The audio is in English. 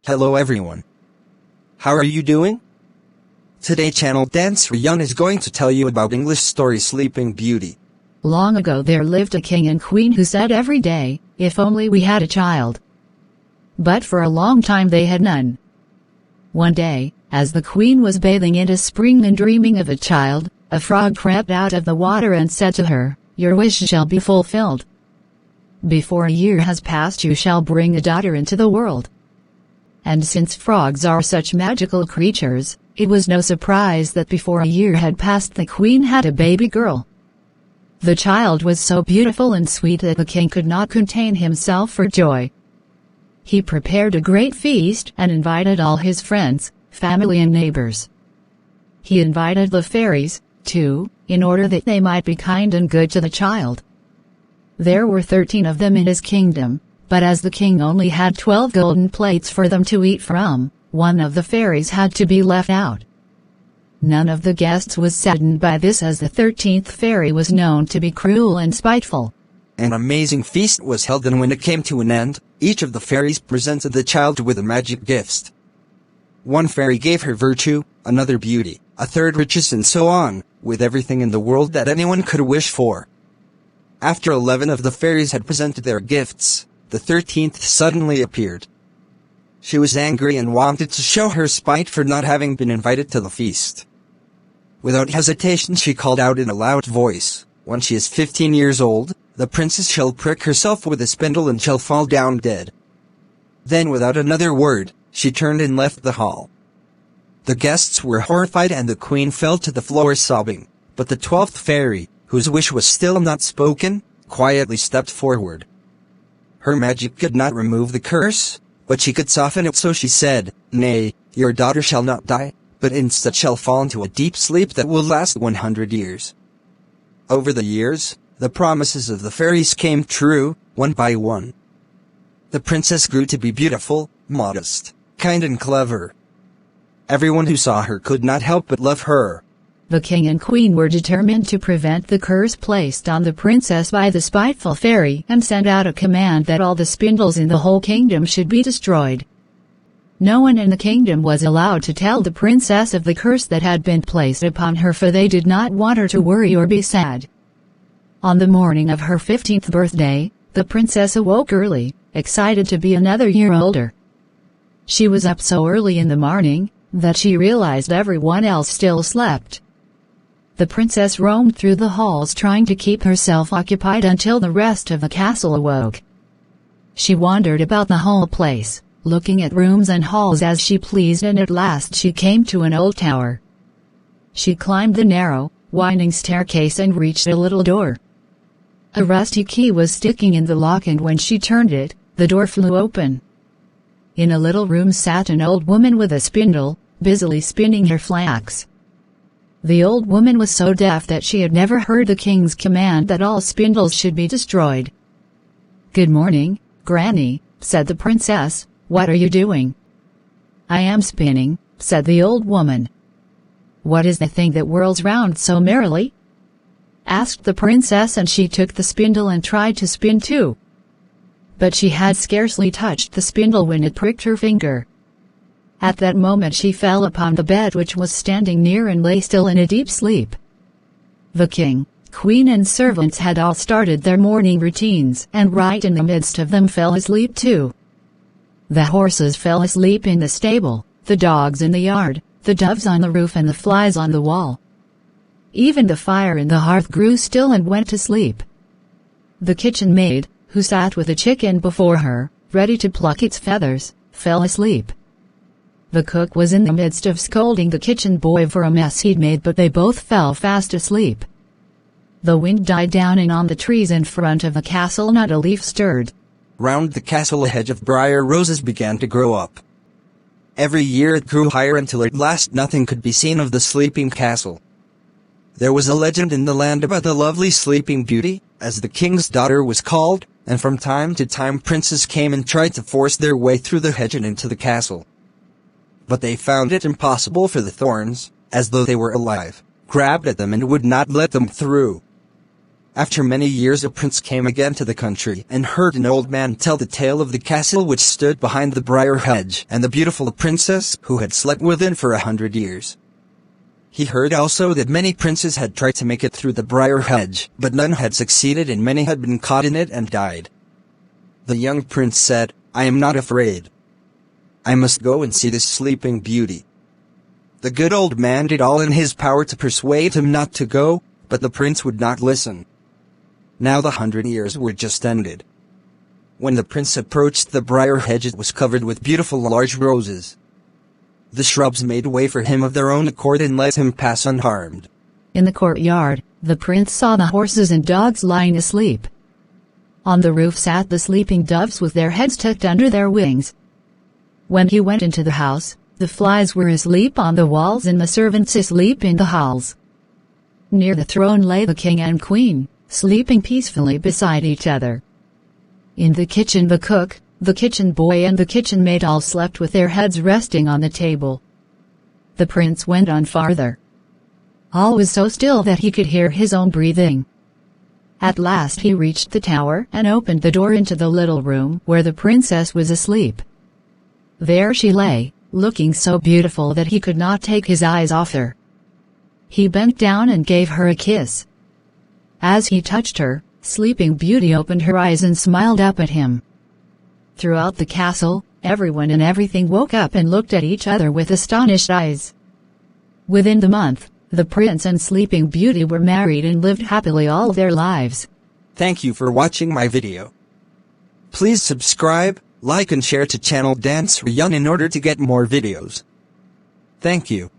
Hello everyone. How are you doing? Today channel Dance Sreyoun is going to tell you about English story Sleeping Beauty. Long ago there lived a king and queen who said every day, "If only we had a child." But for a long time they had none. One day, as the queen was bathing in a spring and dreaming of a child, a frog crept out of the water and said to her, "Your wish shall be fulfilled. Before a year has passed you shall bring a daughter into the world." And since frogs are such magical creatures, it was no surprise that before a year had passed the queen had a baby girl. The child was so beautiful and sweet that the king could not contain himself for joy. He prepared a great feast and invited all his friends, family and neighbors. He invited the fairies, too, in order that they might be kind and good to the child. There were 13 of them in his kingdom, but as the king only had 12 golden plates for them to eat from, one of the fairies had to be left out. None of the guests was saddened by this, as the 13th fairy was known to be cruel and spiteful. An amazing feast was held, and when it came to an end, each of the fairies presented the child with a magic gift. One fairy gave her virtue, another beauty, a third riches, and so on, with everything in the world that anyone could wish for. After 11 of the fairies had presented their gifts, the 13th suddenly appeared. She was angry and wanted to show her spite for not having been invited to the feast. Without hesitation she called out in a loud voice, "When she is 15 years old, the princess shall prick herself with a spindle and shall fall down dead." Then without another word, she turned and left the hall. The guests were horrified and the queen fell to the floor sobbing, but the 12th fairy, whose wish was still not spoken, quietly stepped forward. Her magic could not remove the curse, but she could soften it, so she said, "Nay, your daughter shall not die, but instead shall fall into a deep sleep that will last 100 years. Over the years, the promises of the fairies came true, one by one. The princess grew to be beautiful, modest, kind and clever. Everyone who saw her could not help but love her. The king and queen were determined to prevent the curse placed on the princess by the spiteful fairy and sent out a command that all the spindles in the whole kingdom should be destroyed. No one in the kingdom was allowed to tell the princess of the curse that had been placed upon her, for they did not want her to worry or be sad. On the morning of her 15th birthday, the princess awoke early, excited to be another year older. She was up so early in the morning that she realized everyone else still slept. The princess roamed through the halls trying to keep herself occupied until the rest of the castle awoke. She wandered about the whole place, looking at rooms and halls as she pleased, and at last she came to an old tower. She climbed the narrow, winding staircase and reached a little door. A rusty key was sticking in the lock, and when she turned it, the door flew open. In a little room sat an old woman with a spindle, busily spinning her flax. The old woman was so deaf that she had never heard the king's command that all spindles should be destroyed. "Good morning, Granny," said the princess. "What are you doing?" "I am spinning," said the old woman. "What is the thing that whirls round so merrily?" asked the princess, and she took the spindle and tried to spin too. But she had scarcely touched the spindle when it pricked her finger. At that moment she fell upon the bed which was standing near and lay still in a deep sleep. The king, queen and servants had all started their morning routines, and right in the midst of them fell asleep too. The horses fell asleep in the stable, the dogs in the yard, the doves on the roof and the flies on the wall. Even the fire in the hearth grew still and went to sleep. The kitchen maid, who sat with a chicken before her, ready to pluck its feathers, fell asleep. The cook was in the midst of scolding the kitchen boy for a mess he'd made, but they both fell fast asleep. The wind died down, and on the trees in front of the castle not a leaf stirred. Round the castle a hedge of briar roses began to grow up. Every year it grew higher until at last nothing could be seen of the sleeping castle. There was a legend in the land about the lovely Sleeping Beauty, as the king's daughter was called, and from time to time princes came and tried to force their way through the hedge and into the castle. But they found it impossible, for the thorns, as though they were alive, grabbed at them and would not let them through. After many years a prince came again to the country and heard an old man tell the tale of the castle which stood behind the briar hedge and the beautiful princess who had slept within for 100 years. He heard also that many princes had tried to make it through the briar hedge, but none had succeeded and many had been caught in it and died. The young prince said, "I am not afraid. I must go and see this sleeping beauty." The good old man did all in his power to persuade him not to go, but the prince would not listen. Now the 100 years were just ended. When the prince approached the briar hedge, it was covered with beautiful large roses. The shrubs made way for him of their own accord and let him pass unharmed. In the courtyard, the prince saw the horses and dogs lying asleep. On the roof sat the sleeping doves with their heads tucked under their wings. When he went into the house, the flies were asleep on the walls and the servants asleep in the halls. Near the throne lay the king and queen, sleeping peacefully beside each other. In the kitchen the cook, the kitchen boy and the kitchen maid all slept with their heads resting on the table. The prince went on farther. All was so still that he could hear his own breathing. At last he reached the tower and opened the door into the little room where the princess was asleep. There she lay, looking so beautiful that he could not take his eyes off her. He bent down and gave her a kiss. As he touched her, Sleeping Beauty opened her eyes and smiled up at him. Throughout the castle, everyone and everything woke up and looked at each other with astonished eyes. Within the month, the prince and Sleeping Beauty were married and lived happily all their lives. Thank you for watching my video. Please subscribe, like and share to channel Sreyoun in order to get more videos. Thank you.